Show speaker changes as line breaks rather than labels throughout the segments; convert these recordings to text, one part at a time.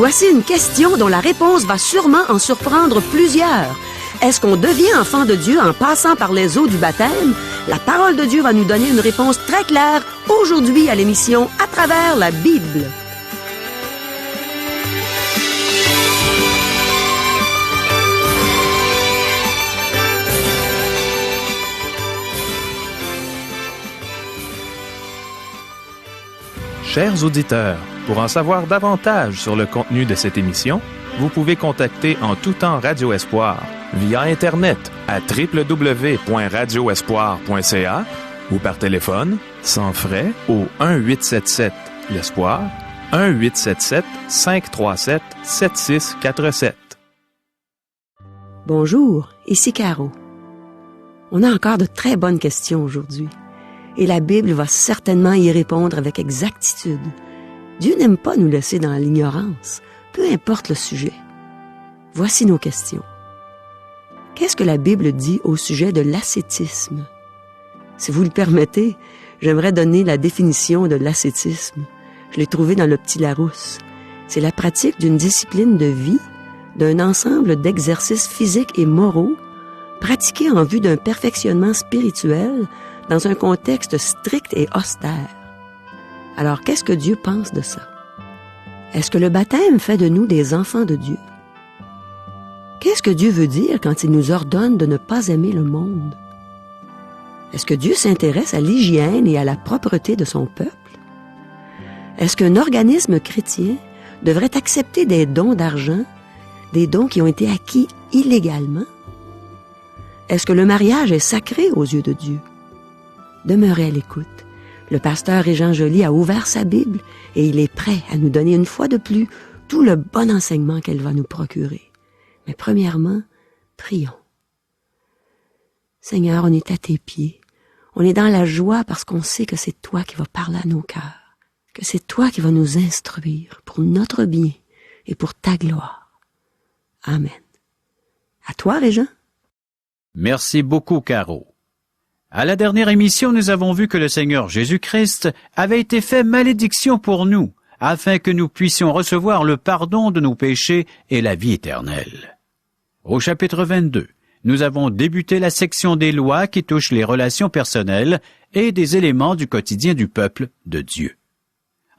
Voici une question dont la réponse va sûrement en surprendre plusieurs. Est-ce qu'on devient enfant de Dieu en passant par les eaux du baptême? La parole de Dieu va nous donner une réponse très claire aujourd'hui à l'émission À travers la Bible.
Chers auditeurs, pour en savoir davantage sur le contenu de cette émission, vous pouvez contacter en tout temps Radio Espoir via Internet à www.radioespoir.ca ou par téléphone, sans frais, au 1-877-l'Espoir, 1-877-537-7647.
Bonjour, ici Caro. On a encore de très bonnes questions aujourd'hui. Et la Bible va certainement y répondre avec exactitude. Dieu n'aime pas nous laisser dans l'ignorance, peu importe le sujet. Voici nos questions. Qu'est-ce que la Bible dit au sujet de l'ascétisme? Si vous le permettez, j'aimerais donner la définition de l'ascétisme. Je l'ai trouvé dans le Petit Larousse. C'est la pratique d'une discipline de vie, d'un ensemble d'exercices physiques et moraux, pratiqués en vue d'un perfectionnement spirituel dans un contexte strict et austère. Alors, qu'est-ce que Dieu pense de ça? Est-ce que le baptême fait de nous des enfants de Dieu? Qu'est-ce que Dieu veut dire quand il nous ordonne de ne pas aimer le monde? Est-ce que Dieu s'intéresse à l'hygiène et à la propreté de son peuple? Est-ce qu'un organisme chrétien devrait accepter des dons d'argent, des dons qui ont été acquis illégalement? Est-ce que le mariage est sacré aux yeux de Dieu? Demeurez à l'écoute. Le pasteur Régent Joly a ouvert sa Bible et il est prêt à nous donner une fois de plus tout le bon enseignement qu'elle va nous procurer. Mais premièrement, prions. Seigneur, on est à tes pieds. On est dans la joie parce qu'on sait que c'est toi qui vas parler à nos cœurs, que c'est toi qui vas nous instruire pour notre bien et pour ta gloire. Amen. À toi, Régent.
Merci beaucoup, Caro. À la dernière émission, nous avons vu que le Seigneur Jésus-Christ avait été fait malédiction pour nous, afin que nous puissions recevoir le pardon de nos péchés et la vie éternelle. Au chapitre 22, nous avons débuté la section des lois qui touchent les relations personnelles et des éléments du quotidien du peuple de Dieu.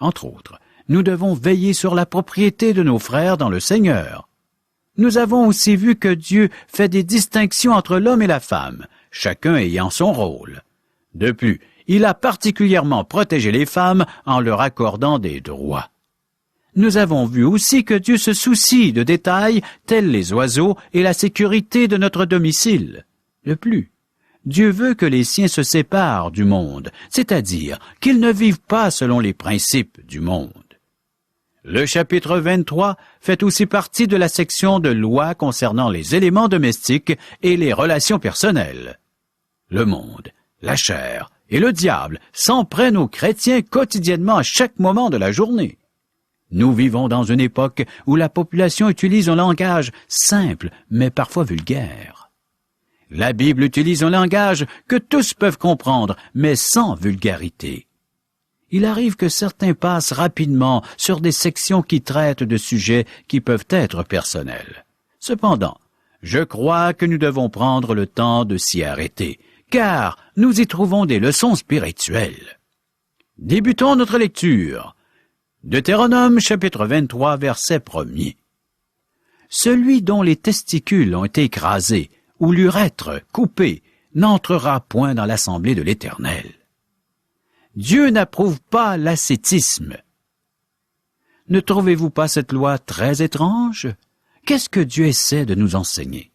Entre autres, nous devons veiller sur la propriété de nos frères dans le Seigneur. Nous avons aussi vu que Dieu fait des distinctions entre l'homme et la femme, chacun ayant son rôle. De plus, il a particulièrement protégé les femmes en leur accordant des droits. Nous avons vu aussi que Dieu se soucie de détails tels les oiseaux et la sécurité de notre domicile. De plus, Dieu veut que les siens se séparent du monde, c'est-à-dire qu'ils ne vivent pas selon les principes du monde. Le chapitre 23 fait aussi partie de la section de lois concernant les éléments domestiques et les relations personnelles. Le monde, la chair et le diable s'en prennent aux chrétiens quotidiennement à chaque moment de la journée. Nous vivons dans une époque où la population utilise un langage simple, mais parfois vulgaire. La Bible utilise un langage que tous peuvent comprendre, mais sans vulgarité. Il arrive que certains passent rapidement sur des sections qui traitent de sujets qui peuvent être personnels. Cependant, je crois que nous devons prendre le temps de s'y arrêter, car nous y trouvons des leçons spirituelles. Débutons notre lecture. Deutéronome chapitre 23, verset 1er. Celui dont les testicules ont été écrasés ou l'urètre coupé n'entrera point dans l'assemblée de l'Éternel. Dieu n'approuve pas l'ascétisme. Ne trouvez-vous pas cette loi très étrange? Qu'est-ce que Dieu essaie de nous enseigner?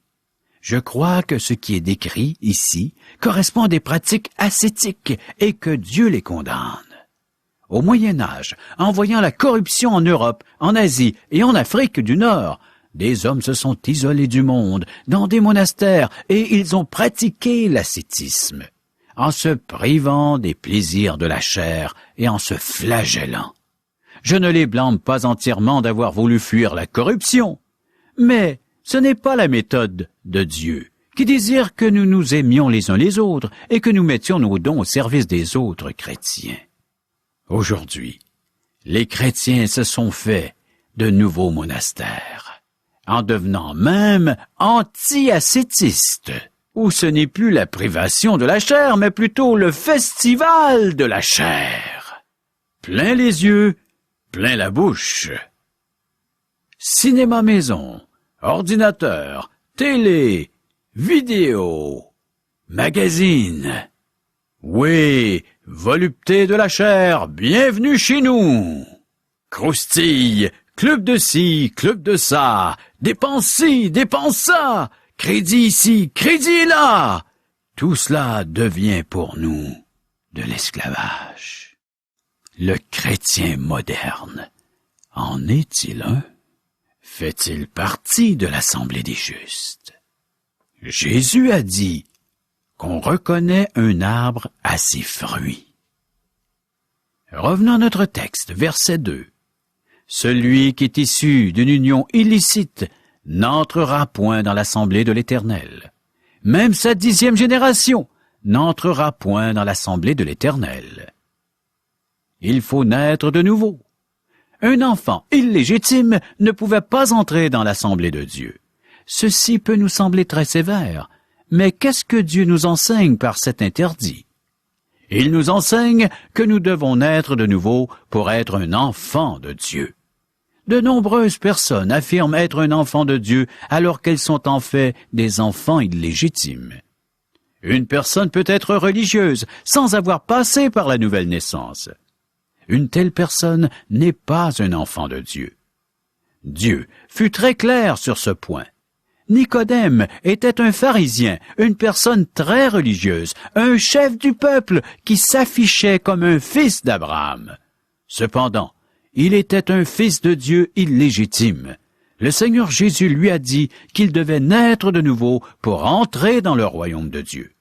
Je crois que ce qui est décrit ici correspond à des pratiques ascétiques et que Dieu les condamne. Au Moyen Âge, en voyant la corruption en Europe, en Asie et en Afrique du Nord, des hommes se sont isolés du monde dans des monastères et ils ont pratiqué l'ascétisme, en se privant des plaisirs de la chair et en se flagellant. Je ne les blâme pas entièrement d'avoir voulu fuir la corruption, mais ce n'est pas la méthode de Dieu, qui désire que nous nous aimions les uns les autres et que nous mettions nos dons au service des autres chrétiens. Aujourd'hui, les chrétiens se sont fait de nouveaux monastères, en devenant même anti-ascétiste, où ce n'est plus la privation de la chair, mais plutôt le festival de la chair. Plein les yeux, plein la bouche. Cinéma maison, ordinateur, télé, vidéo, magazine. Oui, volupté de la chair, bienvenue chez nous. Croustille, club de ci, club de ça, dépense ci, dépense ça, crédit ici, crédit là. Tout cela devient pour nous de l'esclavage. Le chrétien moderne, en est-il un? Fait-il partie de l'Assemblée des justes? Jésus a dit qu'on reconnaît un arbre à ses fruits. Revenons à notre texte, verset 2. Celui qui est issu d'une union illicite n'entrera point dans l'Assemblée de l'Éternel. Même sa 10e génération n'entrera point dans l'Assemblée de l'Éternel. Il faut naître de nouveau. Un enfant illégitime ne pouvait pas entrer dans l'Assemblée de Dieu. Ceci peut nous sembler très sévère, mais qu'est-ce que Dieu nous enseigne par cet interdit? Il nous enseigne que nous devons naître de nouveau pour être un enfant de Dieu. De nombreuses personnes affirment être un enfant de Dieu alors qu'elles sont en fait des enfants illégitimes. Une personne peut être religieuse sans avoir passé par la nouvelle naissance. Une telle personne n'est pas un enfant de Dieu. Dieu fut très clair sur ce point. Nicodème était un pharisien, une personne très religieuse, un chef du peuple qui s'affichait comme un fils d'Abraham. Cependant, il était un fils de Dieu illégitime. Le Seigneur Jésus lui a dit qu'il devait naître de nouveau pour entrer dans le royaume de Dieu.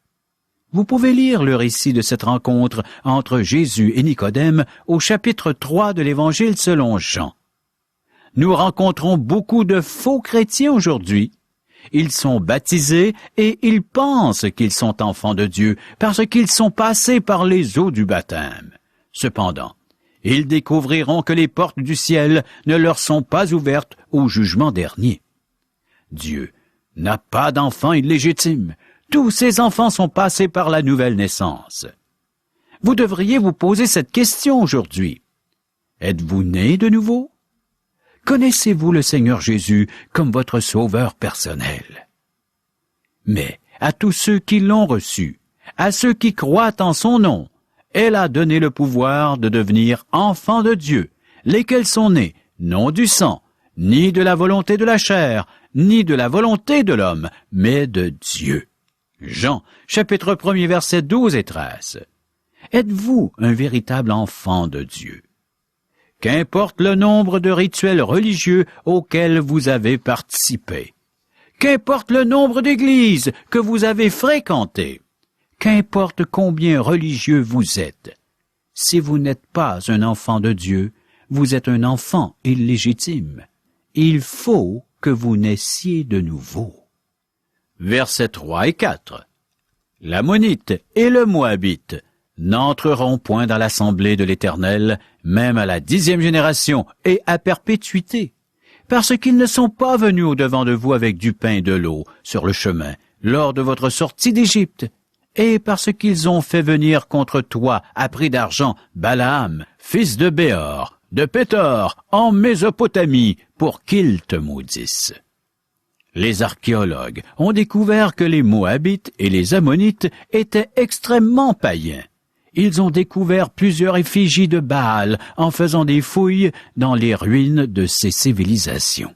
Vous pouvez lire le récit de cette rencontre entre Jésus et Nicodème au chapitre 3 de l'Évangile selon Jean. Nous rencontrons beaucoup de faux chrétiens aujourd'hui. Ils sont baptisés et ils pensent qu'ils sont enfants de Dieu parce qu'ils sont passés par les eaux du baptême. Cependant, ils découvriront que les portes du ciel ne leur sont pas ouvertes au jugement dernier. Dieu n'a pas d'enfants illégitimes. Tous ces enfants sont passés par la nouvelle naissance. Vous devriez vous poser cette question aujourd'hui. Êtes-vous né de nouveau? Connaissez-vous le Seigneur Jésus comme votre sauveur personnel? Mais à tous ceux qui l'ont reçu, à ceux qui croient en son nom, elle a donné le pouvoir de devenir enfants de Dieu, lesquels sont nés non du sang, ni de la volonté de la chair, ni de la volonté de l'homme, mais de Dieu. Jean, chapitre 1er, versets 12 et 13. Êtes-vous un véritable enfant de Dieu? Qu'importe le nombre de rituels religieux auxquels vous avez participé. Qu'importe le nombre d'églises que vous avez fréquentées. Qu'importe combien religieux vous êtes. Si vous n'êtes pas un enfant de Dieu, vous êtes un enfant illégitime. Il faut que vous naissiez de nouveau. Versets 3 et 4. L'Ammonite et le Moabite n'entreront point dans l'assemblée de l'Éternel, même à la 10e génération et à perpétuité, parce qu'ils ne sont pas venus au-devant de vous avec du pain et de l'eau sur le chemin, lors de votre sortie d'Égypte, et parce qu'ils ont fait venir contre toi, à prix d'argent, Balaam, fils de Béor, de Pétor, en Mésopotamie, pour qu'il te maudisse. Les archéologues ont découvert que les Moabites et les Ammonites étaient extrêmement païens. Ils ont découvert plusieurs effigies de Baal en faisant des fouilles dans les ruines de ces civilisations.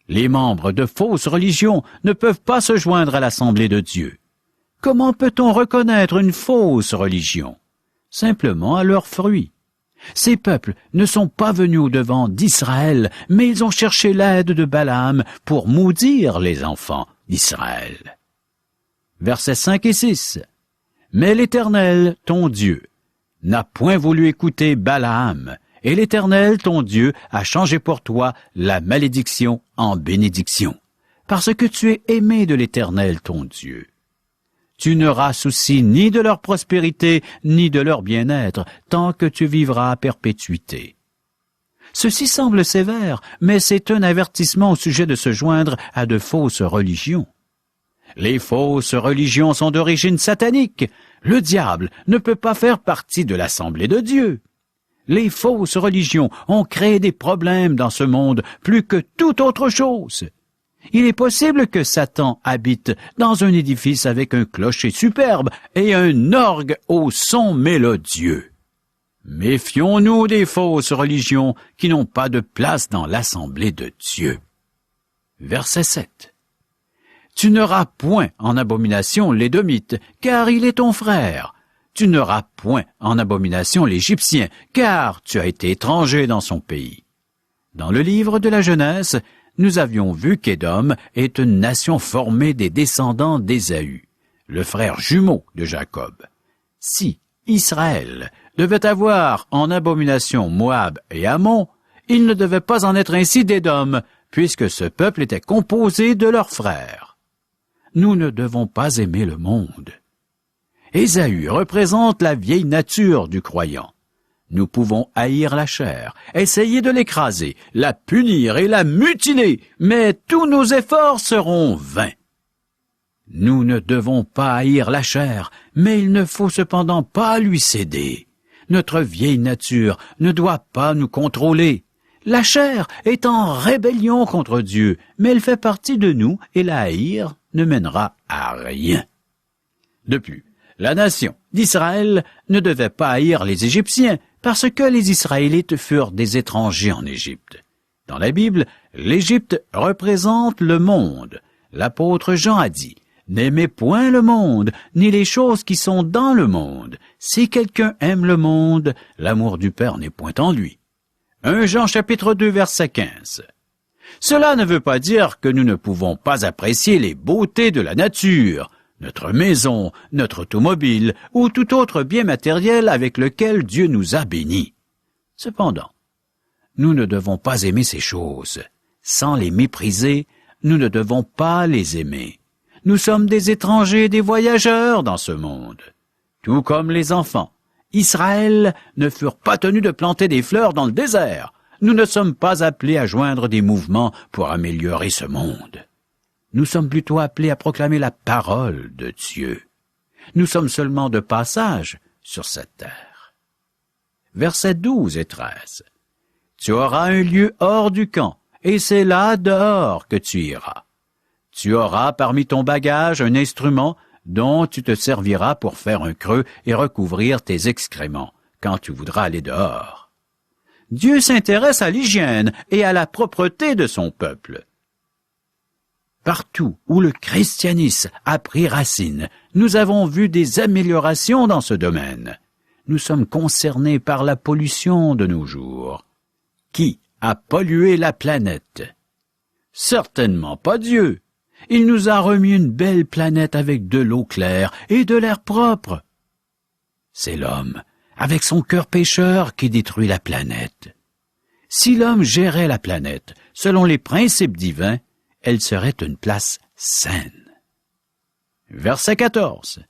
Les membres de fausses religions ne peuvent pas se joindre à l'Assemblée de Dieu. Comment peut-on reconnaître une fausse religion? Simplement à leurs fruits. Ces peuples ne sont pas venus au-devant d'Israël, mais ils ont cherché l'aide de Balaam pour maudire les enfants d'Israël. Versets 5 et 6. Mais l'Éternel, ton Dieu, n'a point voulu écouter Balaam, et l'Éternel, ton Dieu, a changé pour toi la malédiction en bénédiction, parce que tu es aimé de l'Éternel, ton Dieu. Tu n'auras souci ni de leur prospérité, ni de leur bien-être, tant que tu vivras à perpétuité. Ceci semble sévère, mais c'est un avertissement au sujet de se joindre à de fausses religions. Les fausses religions sont d'origine satanique. Le diable ne peut pas faire partie de l'Assemblée de Dieu. Les fausses religions ont créé des problèmes dans ce monde plus que toute autre chose. Il est possible que Satan habite dans un édifice avec un clocher superbe et un orgue au son mélodieux. Méfions-nous des fausses religions qui n'ont pas de place dans l'Assemblée de Dieu. Verset 7. Tu n'auras point en abomination l'Édomite, car il est ton frère. Tu n'auras point en abomination l'Égyptien, car tu as été étranger dans son pays. Dans le livre de la Genèse, nous avions vu qu'Édom est une nation formée des descendants d'Ésaü, le frère jumeau de Jacob. Si Israël devait avoir en abomination Moab et Ammon, il ne devait pas en être ainsi d'Édom, puisque ce peuple était composé de leurs frères. Nous ne devons pas aimer le monde. Ésaü représente la vieille nature du croyant. Nous pouvons haïr la chair, essayer de l'écraser, la punir et la mutiler, mais tous nos efforts seront vains. Nous ne devons pas haïr la chair, mais il ne faut cependant pas lui céder. Notre vieille nature ne doit pas nous contrôler. La chair est en rébellion contre Dieu, mais elle fait partie de nous et la haïr ne mènera à rien. De plus, la nation d'Israël ne devait pas haïr les Égyptiens parce que les Israélites furent des étrangers en Égypte. Dans la Bible, l'Égypte représente le monde. L'apôtre Jean a dit: « N'aimez point le monde, ni les choses qui sont dans le monde. Si quelqu'un aime le monde, l'amour du Père n'est point en lui. » 1 Jean chapitre 2 verset 15. Cela ne veut pas dire que nous ne pouvons pas apprécier les beautés de la nature, notre maison, notre automobile ou tout autre bien matériel avec lequel Dieu nous a bénis. Cependant, nous ne devons pas aimer ces choses. Sans les mépriser, nous ne devons pas les aimer. Nous sommes des étrangers et des voyageurs dans ce monde. Tout comme les enfants, Israël ne furent pas tenus de planter des fleurs dans le désert. Nous ne sommes pas appelés à joindre des mouvements pour améliorer ce monde. Nous sommes plutôt appelés à proclamer la parole de Dieu. Nous sommes seulement de passage sur cette terre. Versets 12 et 13. Tu auras un lieu hors du camp, et c'est là dehors que tu iras. Tu auras parmi ton bagage un instrument dont tu te serviras pour faire un creux et recouvrir tes excréments quand tu voudras aller dehors. Dieu s'intéresse à l'hygiène et à la propreté de son peuple. Partout où le christianisme a pris racine, nous avons vu des améliorations dans ce domaine. Nous sommes concernés par la pollution de nos jours. Qui a pollué la planète? Certainement pas Dieu. Il nous a remis une belle planète avec de l'eau claire et de l'air propre. C'est l'homme, avec son cœur pécheur, qui détruit la planète. Si l'homme gérait la planète selon les principes divins, elle serait une place saine. Verset 14.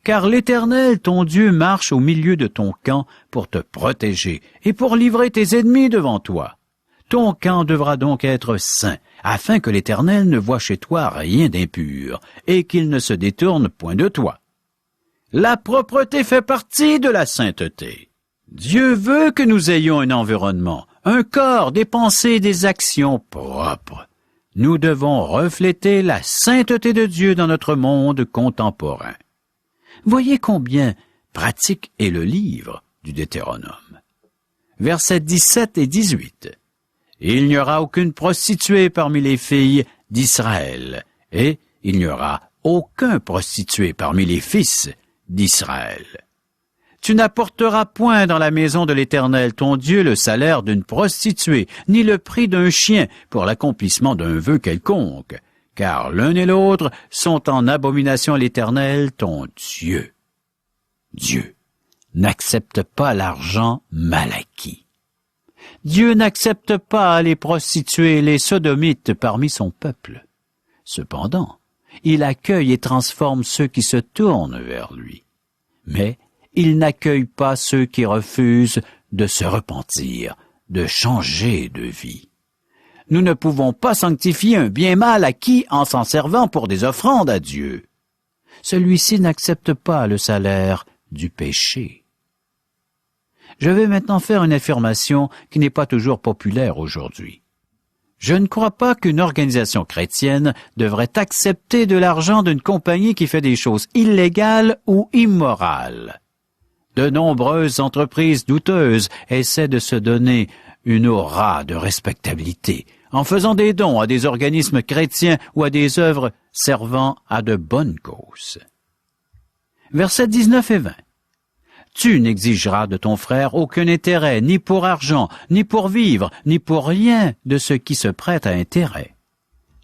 Car l'Éternel, ton Dieu, marche au milieu de ton camp pour te protéger et pour livrer tes ennemis devant toi. Ton camp devra donc être saint, afin que l'Éternel ne voie chez toi rien d'impur et qu'il ne se détourne point de toi. La propreté fait partie de la sainteté. Dieu veut que nous ayons un environnement, un corps, des pensées, des actions propres. Nous devons refléter la sainteté de Dieu dans notre monde contemporain. Voyez combien pratique est le livre du Deutéronome. Versets 17 et 18. Il n'y aura aucune prostituée parmi les filles d'Israël, et il n'y aura aucun prostitué parmi les fils d'Israël. Tu n'apporteras point dans la maison de l'Éternel ton Dieu le salaire d'une prostituée, ni le prix d'un chien pour l'accomplissement d'un vœu quelconque, car l'un et l'autre sont en abomination à l'Éternel ton Dieu. Dieu n'accepte pas l'argent mal acquis. Dieu n'accepte pas les prostituées et les sodomites parmi son peuple. Cependant, il accueille et transforme ceux qui se tournent vers lui. Mais il n'accueille pas ceux qui refusent de se repentir de changer de vie. Nous ne pouvons pas sanctifier un bien mal acquis en s'en servant pour des offrandes à Dieu. Celui-ci n'accepte pas le salaire du péché. Je vais maintenant faire une affirmation qui n'est pas toujours populaire aujourd'hui. Je ne crois pas qu'une organisation chrétienne devrait accepter de l'argent d'une compagnie qui fait des choses illégales ou immorales. De nombreuses entreprises douteuses essaient de se donner une aura de respectabilité en faisant des dons à des organismes chrétiens ou à des œuvres servant à de bonnes causes. Versets 19 et 20. Tu n'exigeras de ton frère aucun intérêt, ni pour argent, ni pour vivre, ni pour rien de ce qui se prête à intérêt.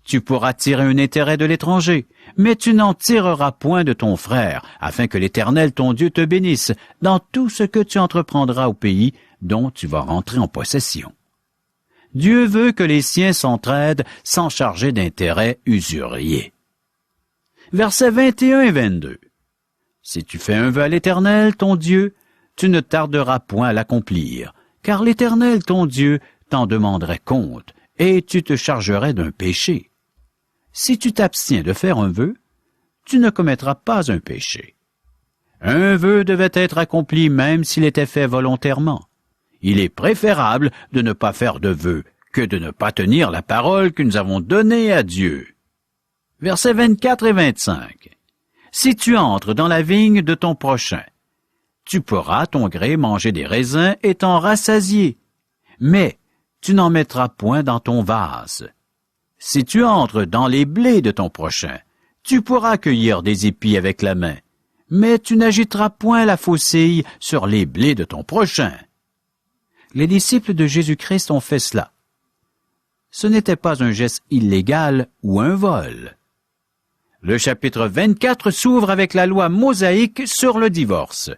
Tu pourras tirer un intérêt de l'étranger, mais tu n'en tireras point de ton frère, afin que l'Éternel ton Dieu te bénisse dans tout ce que tu entreprendras au pays dont tu vas rentrer en possession. Dieu veut que les siens s'entraident sans charger d'intérêts usuriers. Versets 21 et 22. Si tu fais un vœu à l'Éternel, ton Dieu, tu ne tarderas point à l'accomplir, car l'Éternel, ton Dieu, t'en demanderait compte, et tu te chargerais d'un péché. Si tu t'abstiens de faire un vœu, tu ne commettras pas un péché. Un vœu devait être accompli même s'il était fait volontairement. Il est préférable de ne pas faire de vœu que de ne pas tenir la parole que nous avons donnée à Dieu. Versets 24 et 25. Si tu entres dans la vigne de ton prochain, tu pourras à ton gré manger des raisins et t'en rassasier, mais tu n'en mettras point dans ton vase. Si tu entres dans les blés de ton prochain, tu pourras cueillir des épis avec la main, mais tu n'agiteras point la faucille sur les blés de ton prochain. Les disciples de Jésus-Christ ont fait cela. Ce n'était pas un geste illégal ou un vol. Le chapitre 24 s'ouvre avec la loi mosaïque sur le divorce.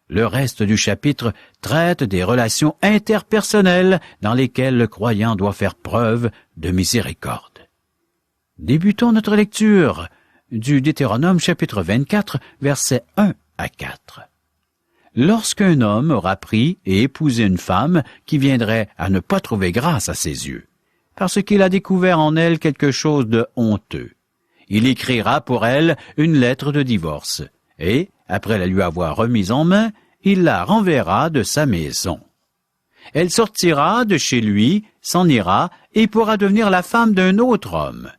Le reste du chapitre traite des relations interpersonnelles dans lesquelles le croyant doit faire preuve de miséricorde. Débutons notre lecture du Deutéronome chapitre 24, versets 1 à 4. Lorsqu'un homme aura pris et épousé une femme qui viendrait à ne pas trouver grâce à ses yeux, parce qu'il a découvert en elle quelque chose de honteux, il écrira pour elle une lettre de divorce, et, après la lui avoir remise en main, il la renverra de sa maison. Elle sortira de chez lui, s'en ira, et pourra devenir la femme d'un autre homme.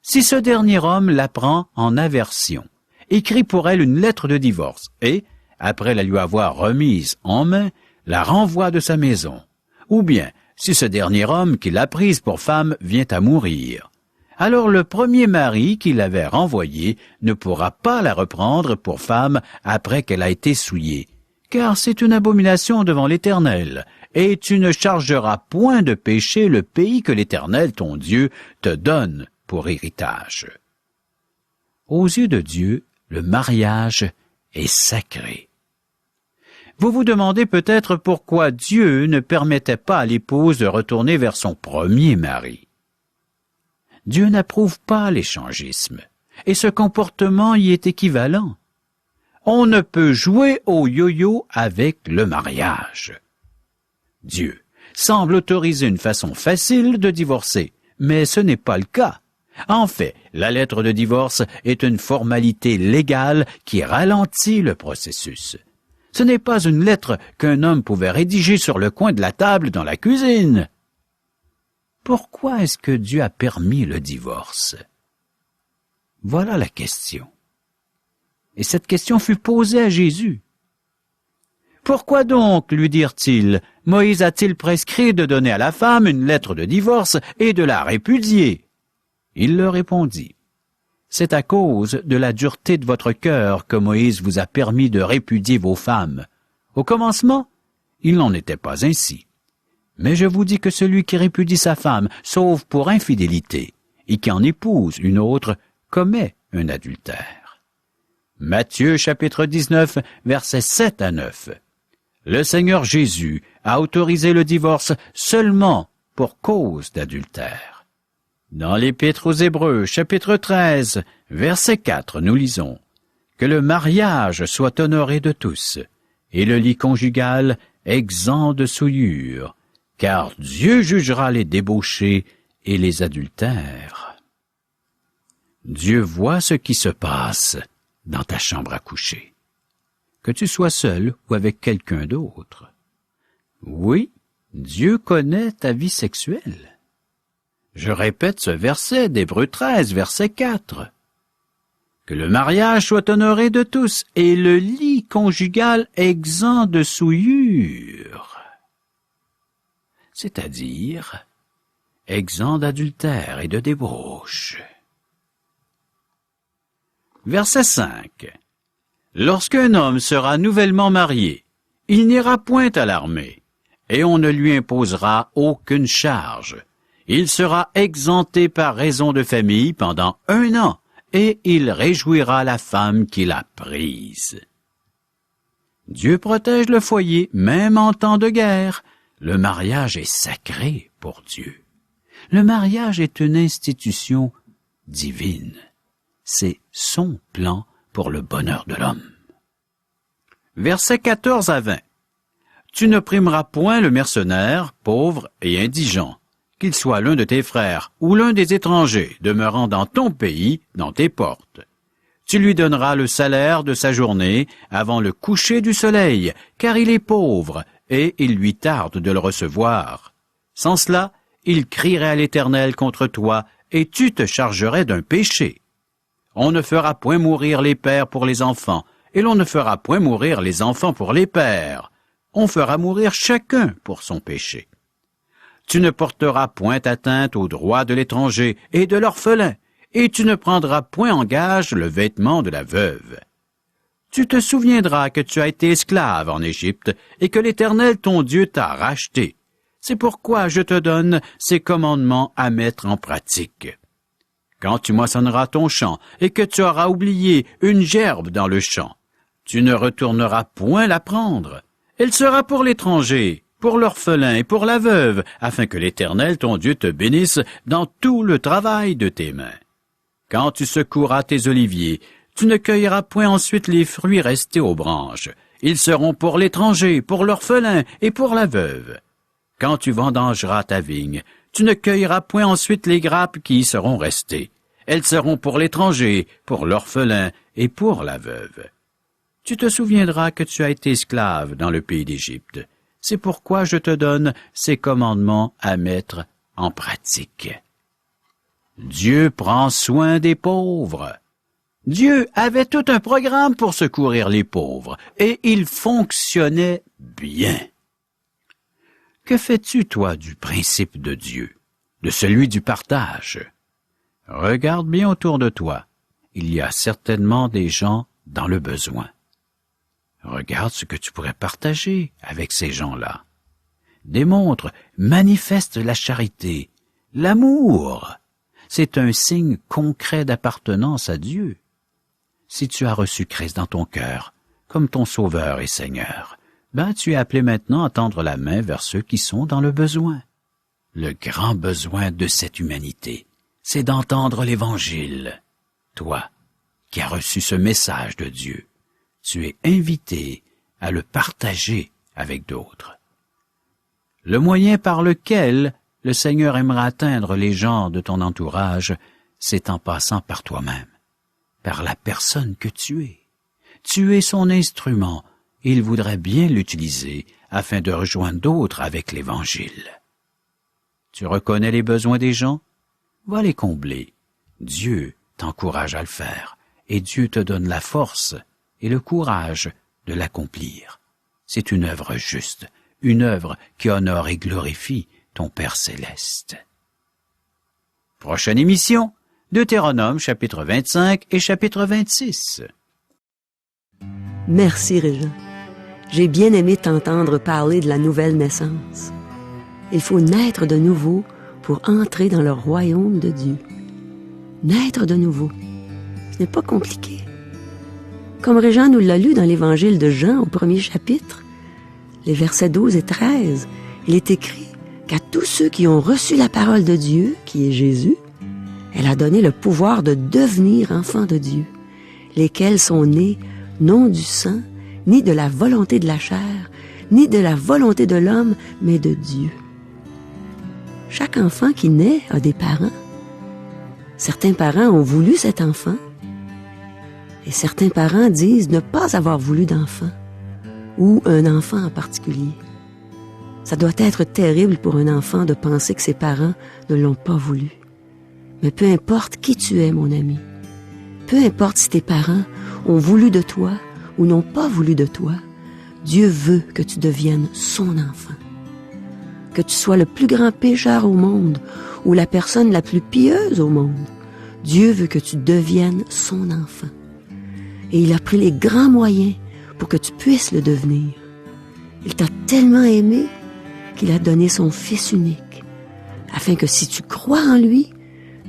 Si ce dernier homme la prend en aversion, écrit pour elle une lettre de divorce, et, après la lui avoir remise en main, la renvoie de sa maison. Ou bien, si ce dernier homme qui l'a prise pour femme vient à mourir, alors le premier mari qui l'avait renvoyée ne pourra pas la reprendre pour femme après qu'elle a été souillée, car c'est une abomination devant l'Éternel, et tu ne chargeras point de péché le pays que l'Éternel ton Dieu te donne pour héritage. Aux yeux de Dieu, le mariage est sacré. Vous vous demandez peut-être pourquoi Dieu ne permettait pas à l'épouse de retourner vers son premier mari. Dieu n'approuve pas l'échangisme, et ce comportement y est équivalent. On ne peut jouer au yo-yo avec le mariage. Dieu semble autoriser une façon facile de divorcer, mais ce n'est pas le cas. En fait, la lettre de divorce est une formalité légale qui ralentit le processus. Ce n'est pas une lettre qu'un homme pouvait rédiger sur le coin de la table dans la cuisine. Pourquoi est-ce que Dieu a permis le divorce? Voilà la question. Et cette question fut posée à Jésus. Pourquoi donc, lui dirent-ils, Moïse a-t-il prescrit de donner à la femme une lettre de divorce et de la répudier? Il leur répondit, c'est à cause de la dureté de votre cœur que Moïse vous a permis de répudier vos femmes. Au commencement, il n'en était pas ainsi. Mais je vous dis que celui qui répudie sa femme, sauf pour infidélité, et qui en épouse une autre, commet un adultère. Matthieu chapitre 19, versets 7 à 9. Le Seigneur Jésus a autorisé le divorce seulement pour cause d'adultère. Dans l'Épître aux Hébreux, chapitre 13, verset 4, nous lisons « Que le mariage soit honoré de tous, et le lit conjugal exempt de souillure, car Dieu jugera les débauchés et les adultères. Dieu voit ce qui se passe dans ta chambre à coucher, que tu sois seul ou avec quelqu'un d'autre. Oui, Dieu connaît ta vie sexuelle. Je répète ce verset d'Hébreux 13, verset 4. Que le mariage soit honoré de tous et le lit conjugal exempt de souillure, c'est-à-dire exempt d'adultère et de débauche. Verset 5. Lorsqu'un homme sera nouvellement marié, il n'ira point à l'armée, et on ne lui imposera aucune charge. Il sera exempté par raison de famille pendant 1 an, et il réjouira la femme qu'il a prise. Dieu protège le foyer, même en temps de guerre. Le mariage est sacré pour Dieu. Le mariage est une institution divine. C'est son plan pour le bonheur de l'homme. Versets 14 à 20. Tu ne primeras point le mercenaire, pauvre et indigent, qu'il soit l'un de tes frères ou l'un des étrangers demeurant dans ton pays, dans tes portes. Tu lui donneras le salaire de sa journée avant le coucher du soleil, car il est pauvre, et il lui tarde de le recevoir. Sans cela, il crierait à l'Éternel contre toi, et tu te chargerais d'un péché. On ne fera point mourir les pères pour les enfants, et l'on ne fera point mourir les enfants pour les pères. On fera mourir chacun pour son péché. Tu ne porteras point atteinte aux droits de l'étranger et de l'orphelin, et tu ne prendras point en gage le vêtement de la veuve. Tu te souviendras que tu as été esclave en Égypte, et que l'Éternel ton Dieu t'a racheté. C'est pourquoi je te donne ces commandements à mettre en pratique. Quand tu moissonneras ton champ, et que tu auras oublié une gerbe dans le champ, tu ne retourneras point la prendre. Elle sera pour l'étranger, pour l'orphelin et pour la veuve, afin que l'Éternel ton Dieu te bénisse dans tout le travail de tes mains. Quand tu secoueras tes oliviers, tu ne cueilleras point ensuite les fruits restés aux branches. Ils seront pour l'étranger, pour l'orphelin et pour la veuve. Quand tu vendangeras ta vigne, tu ne cueilleras point ensuite les grappes qui y seront restées. Elles seront pour l'étranger, pour l'orphelin et pour la veuve. Tu te souviendras que tu as été esclave dans le pays d'Égypte. C'est pourquoi je te donne ces commandements à mettre en pratique. Dieu prend soin des pauvres. Dieu avait tout un programme pour secourir les pauvres, et il fonctionnait bien. Que fais-tu, toi, du principe de Dieu, de celui du partage? Regarde bien autour de toi. Il y a certainement des gens dans le besoin. Regarde ce que tu pourrais partager avec ces gens-là. Démontre, manifeste la charité, l'amour. C'est un signe concret d'appartenance à Dieu. Si tu as reçu Christ dans ton cœur, comme ton Sauveur et Seigneur, tu es appelé maintenant à tendre la main vers ceux qui sont dans le besoin. Le grand besoin de cette humanité, c'est d'entendre l'Évangile. Toi, qui as reçu ce message de Dieu, tu es invité à le partager avec d'autres. Le moyen par lequel le Seigneur aimerait atteindre les gens de ton entourage, c'est en passant par toi-même, par la personne que tu es. Tu es son instrument, et il voudrait bien l'utiliser afin de rejoindre d'autres avec l'Évangile. Tu reconnais les besoins des gens? Va les combler. Dieu t'encourage à le faire, et Dieu te donne la force et le courage de l'accomplir. C'est une œuvre juste, une œuvre qui honore et glorifie ton Père céleste. Prochaine émission, Deutéronome chapitre 25 et chapitre 26.
Merci, Régent. J'ai bien aimé t'entendre parler de la nouvelle naissance. Il faut naître de nouveau pour entrer dans le royaume de Dieu. Naître de nouveau, ce n'est pas compliqué. Comme Régent nous l'a lu dans l'Évangile de Jean au 1er chapitre, les versets 12 et 13, il est écrit qu'à tous ceux qui ont reçu la parole de Dieu, qui est Jésus, elle a donné le pouvoir de devenir enfants de Dieu, lesquels sont nés non du sang, ni de la volonté de la chair, ni de la volonté de l'homme, mais de Dieu. Chaque enfant qui naît a des parents. Certains parents ont voulu cet enfant et certains parents disent ne pas avoir voulu d'enfant ou un enfant en particulier. Ça doit être terrible pour un enfant de penser que ses parents ne l'ont pas voulu. Mais peu importe qui tu es, mon ami, peu importe si tes parents ont voulu de toi ou n'ont pas voulu de toi, Dieu veut que tu deviennes son enfant. Que tu sois le plus grand pécheur au monde ou la personne la plus pieuse au monde, Dieu veut que tu deviennes son enfant. Et il a pris les grands moyens pour que tu puisses le devenir. Il t'a tellement aimé qu'il a donné son Fils unique, afin que si tu crois en lui,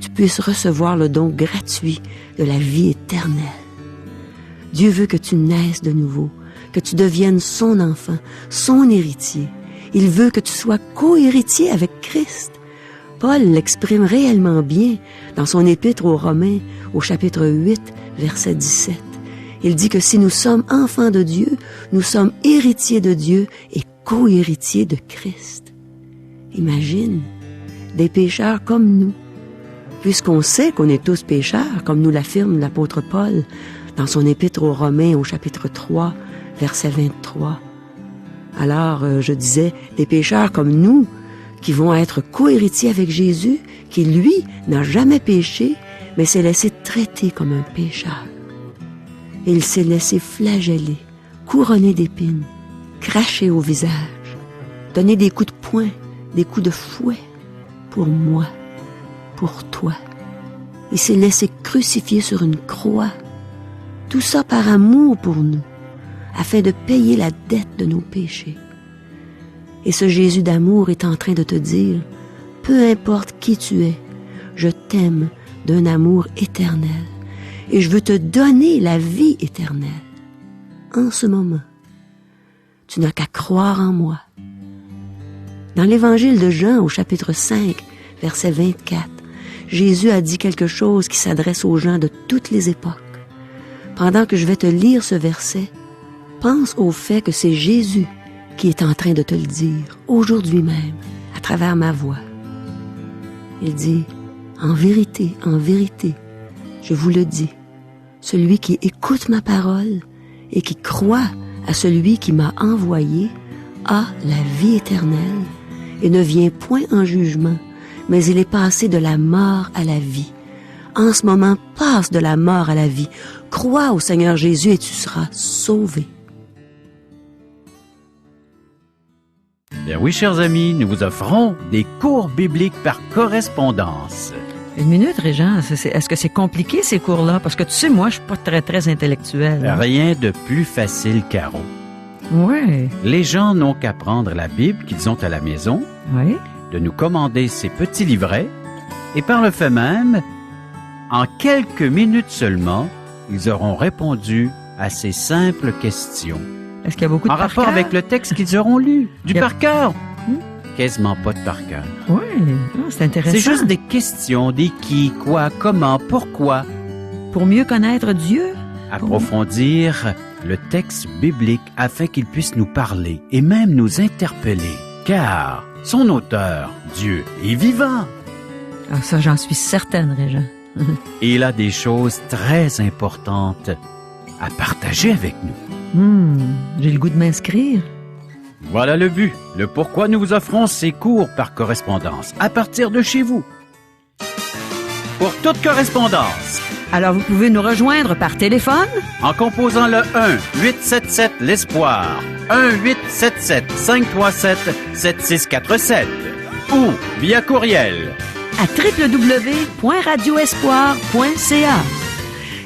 tu puisses recevoir le don gratuit de la vie éternelle. Dieu veut que tu naisses de nouveau, que tu deviennes son enfant, son héritier. Il veut que tu sois co-héritier avec Christ. Paul l'exprime réellement bien dans son épître aux Romains, au chapitre 8, verset 17. Il dit que si nous sommes enfants de Dieu, nous sommes héritiers de Dieu et co-héritiers de Christ. Imagine, des pécheurs comme nous. Puisqu'on sait qu'on est tous pécheurs, comme nous l'affirme l'apôtre Paul dans son épître aux Romains au chapitre 3, verset 23. Alors, je disais, des pécheurs comme nous, qui vont être co-héritiers avec Jésus, qui, lui, n'a jamais péché, mais s'est laissé traiter comme un pécheur. Et il s'est laissé flageller, couronner d'épines, cracher au visage, donner des coups de poing, des coups de fouet, pour moi, pour toi. Il s'est laissé crucifier sur une croix, tout ça par amour pour nous, afin de payer la dette de nos péchés. Et ce Jésus d'amour est en train de te dire, peu importe qui tu es, je t'aime d'un amour éternel et je veux te donner la vie éternelle. En ce moment, tu n'as qu'à croire en moi. Dans l'évangile de Jean, au chapitre 5, verset 24, Jésus a dit quelque chose qui s'adresse aux gens de toutes les époques. Pendant que je vais te lire ce verset, pense au fait que c'est Jésus qui est en train de te le dire, aujourd'hui même, à travers ma voix. Il dit, en vérité, je vous le dis, celui qui écoute ma parole et qui croit à celui qui m'a envoyé a la vie éternelle et ne vient point en jugement, mais il est passé de la mort à la vie. En ce moment, passe de la mort à la vie. Crois au Seigneur Jésus et tu seras sauvé.
Bien oui, chers amis, nous vous offrons des cours bibliques par correspondance.
Une minute, Régent, est-ce que c'est compliqué ces cours-là? Parce que tu sais, moi, je suis pas très intellectuel.
Rien de plus facile, Caro.
Oui.
Les gens n'ont qu'à prendre la Bible qu'ils ont à la maison,
Oui.
de nous commander ces petits livrets, et par le fait même, en quelques minutes seulement, ils auront répondu à ces simples questions.
Est-ce qu'il y a beaucoup de
En
par
rapport
cœur?
avec le texte qu'ils auront lu. Du
Yep.
par cœur. Quasiment pas de par cœur.
Oui, c'est intéressant.
C'est juste des questions, des qui, quoi, comment, pourquoi.
Pour mieux connaître Dieu.
Approfondir le texte biblique afin qu'il puisse nous parler et même nous interpeller. Car son auteur, Dieu, est vivant.
Ah, ça, j'en suis certaine, Régent.
Et il a des choses très importantes à partager avec nous.
J'ai le goût de m'inscrire.
Voilà le but, le pourquoi nous vous offrons ces cours par correspondance à partir de chez vous. Pour toute correspondance,
Alors, vous pouvez nous rejoindre par téléphone
en composant le 1-877-l'Espoir, 1-877-537-7647 ou via courriel
à www.radioespoir.ca.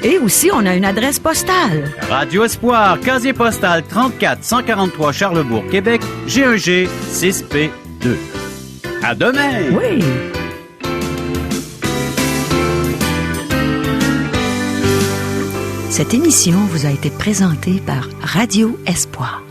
Et aussi, on a une adresse postale.
Radio Espoir, casier postal 34 143 Charlebourg, Québec, G1G 6P2. À demain!
Oui.
Cette émission vous a été présentée par Radio Espoir.